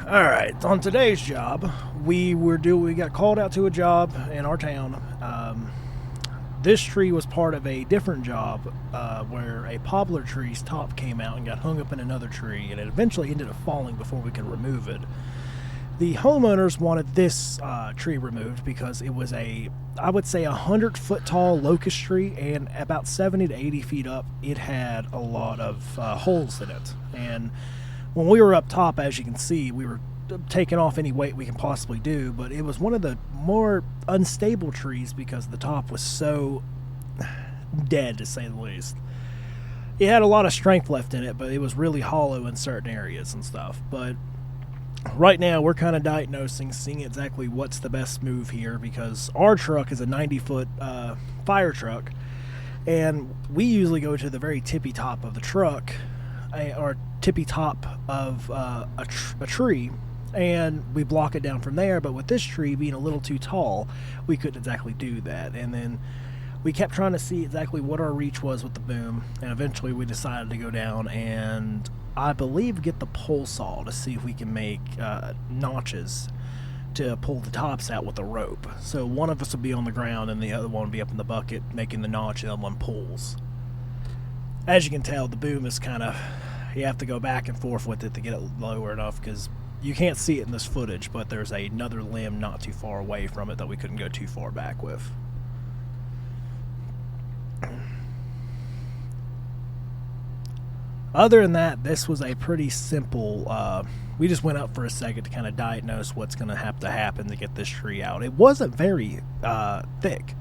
All right, on today's job, we got called out to a job in our town. This tree was part of a different job where a poplar tree's top came out and got hung up in another tree, and it eventually ended up falling before we could remove it. The homeowners wanted this tree removed because it was I would say, 100-foot tall locust tree, and about 70 to 80 feet up, it had a lot of holes in it. And when we were up top, as you can see, we were taking off any weight we can possibly do, but it was one of the more unstable trees because the top was so dead, to say the least. It had a lot of strength left in it, but it was really hollow in certain areas and stuff. But right now, we're kind of diagnosing, seeing exactly what's the best move here, because our truck is a 90-foot fire truck, and we usually go to the very tippy top of the truck, or tippy top of a tree, and we block it down from there. But with this tree being a little too tall, we couldn't exactly do that. And then we kept trying to see exactly what our reach was with the boom, and eventually we decided to go down and, I believe, get the pole saw to see if we can make notches to pull the tops out with a rope. So one of us would be on the ground and the other one would be up in the bucket making the notch, and the other one pulls. As you can tell, the boom is kind of, you have to go back and forth with it to get it lower enough, because you can't see it in this footage, but there's another limb not too far away from it that we couldn't go too far back with. Other than that, this was a pretty simple, we just went up for a second to kind of diagnose what's going to have to happen to get this tree out. It wasn't very thick.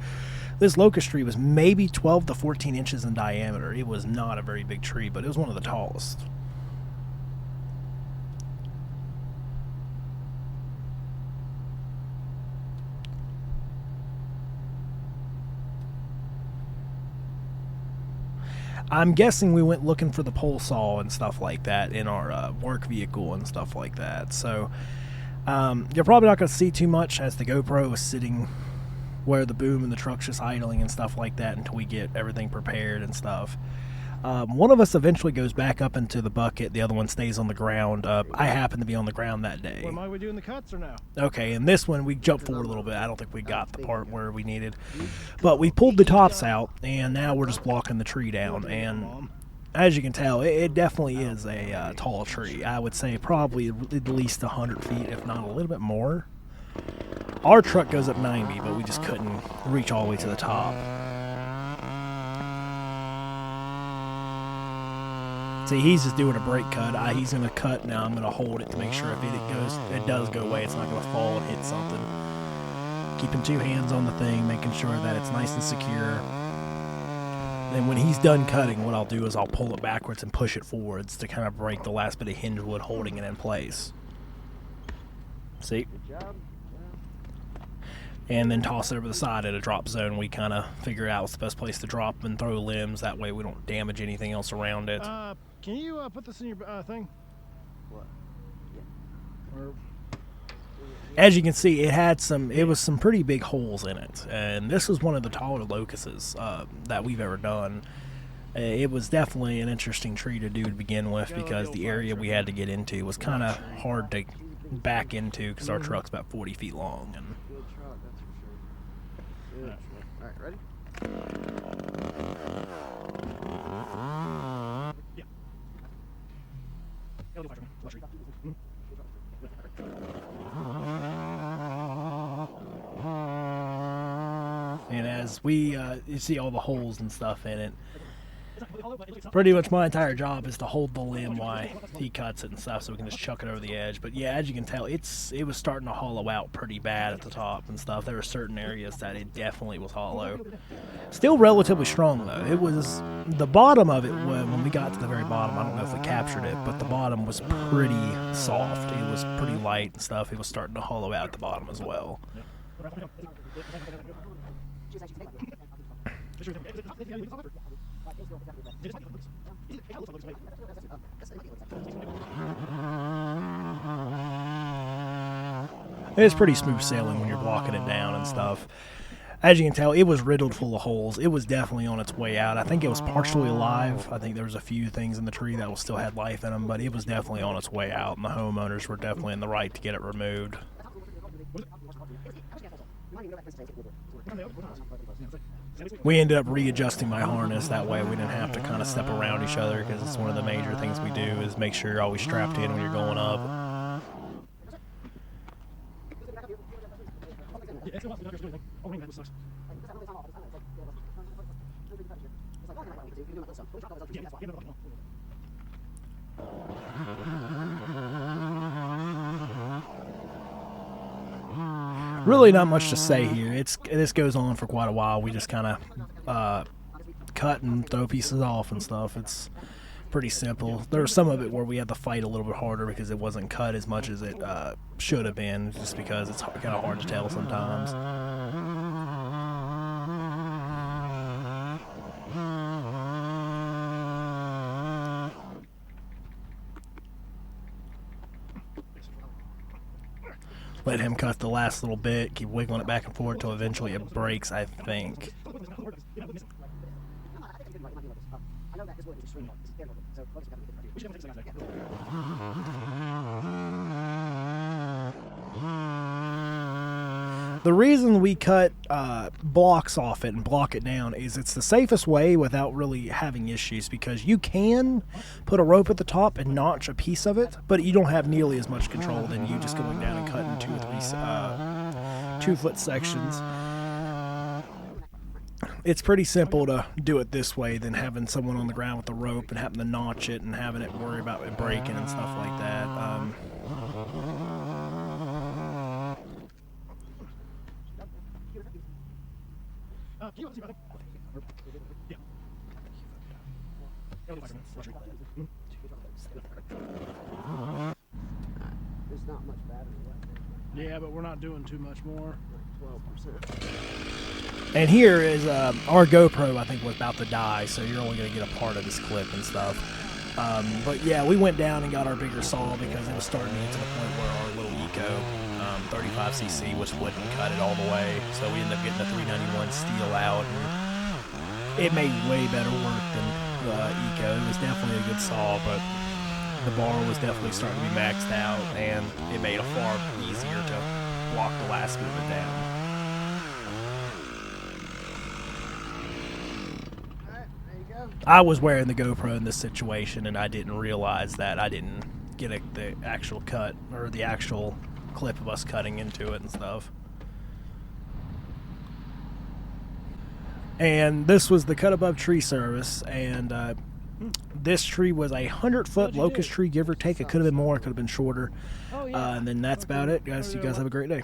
This locust tree was maybe 12 to 14 inches in diameter. It was not a very big tree, but it was one of the tallest. I'm guessing we went looking for the pole saw and stuff like that in our work vehicle and stuff like that. So you're probably not going to see too much, as the GoPro is sitting where the boom and the truck's just idling and stuff like that until we get everything prepared and stuff. One of us eventually goes back up into the bucket. The other one stays on the ground. I happen to be on the ground that day. Am I doing the cuts or no? Okay, and this one, we jumped forward a little bit. I don't think we got the part where we needed. But we pulled the tops out, and now we're just blocking the tree down. And as you can tell, it definitely is a tall tree. I would say probably at least 100 feet, if not a little bit more. Our truck goes up 90, but we just couldn't reach all the way to the top. See, he's just doing a brake cut. He's going to cut now. I'm going to hold it to make sure if it does go away, it's not going to fall and hit something. Keeping two hands on the thing, making sure that it's nice and secure. Then when he's done cutting, what I'll do is I'll pull it backwards and push it forwards to kind of break the last bit of hinge wood holding it in place. See? Good job. And then toss it over the side at a drop zone. We kind of figure out what's the best place to drop and throw limbs. That way we don't damage anything else around it. Can you put this in your thing? What? Yeah. Or, as you can see, it was some pretty big holes in it. And this was one of the taller locusts that we've ever done. It was definitely an interesting tree to do to begin with, because the area we had to get into was kind of hard to back into because our truck's about 40 feet long. And Good truck, that's for sure. Good truck. Alright, ready? yeah. And as you see all the holes and stuff in it, pretty much my entire job is to hold the limb while he cuts it and stuff, so we can just chuck it over the edge. But yeah, as you can tell, it was starting to hollow out pretty bad at the top and stuff. There were certain areas that it definitely was hollow. Still relatively strong though. It was the bottom of it, when we got to the very bottom, I don't know if we captured it, but the bottom was pretty soft. It was pretty light and stuff. It was starting to hollow out at the bottom as well. It's pretty smooth sailing when you're blocking it down and stuff. As you can tell, it was riddled full of holes. It was definitely on its way out. I think it was partially alive. I think there was a few things in the tree that still had life in them, but it was definitely on its way out, and the homeowners were definitely in the right to get it removed. We ended up readjusting my harness. That way we didn't have to kind of step around each other, because it's one of the major things we do is make sure you're always strapped in when you're going up. Really not much to say here. This goes on for quite a while. We just kind of cut and throw pieces off and stuff. It's pretty simple. There's some of it where we had to fight a little bit harder because it wasn't cut as much as it should have been, just because it's kind of hard to tell sometimes. Let him cut the last little bit, keep wiggling it back and forth until eventually it breaks, I think. The reason we cut blocks off it and block it down is it's the safest way without really having issues, because you can put a rope at the top and notch a piece of it, but you don't have nearly as much control than you just going down and cutting 2 or 3 2-foot sections. It's pretty simple to do it this way than having someone on the ground with the rope and having to notch it and having it worry about it breaking and stuff like that. There's not much battery left. Yeah, but we're not doing too much more. 12%. And here is our GoPro, I think, was about to die, so you're only going to get a part of this clip and stuff. But yeah, we went down and got our bigger saw because it was starting to get to the point where our little Eco 35cc was wouldn't cut it all the way, so we ended up getting the 391 steel out. And it made way better work than the Eco. It was definitely a good saw, but the bar was definitely starting to be maxed out, and it made it far easier to walk the last bit of it down. Alright, there you go. I was wearing the GoPro in this situation, and I didn't realize that I didn't get the actual cut, or the actual clip of us cutting into it and stuff. And this was the cut above tree service, and this tree was a 100-foot locust tree, give or take. It could have been more, it could have been shorter. And then that's about it, guys. You guys have a great day.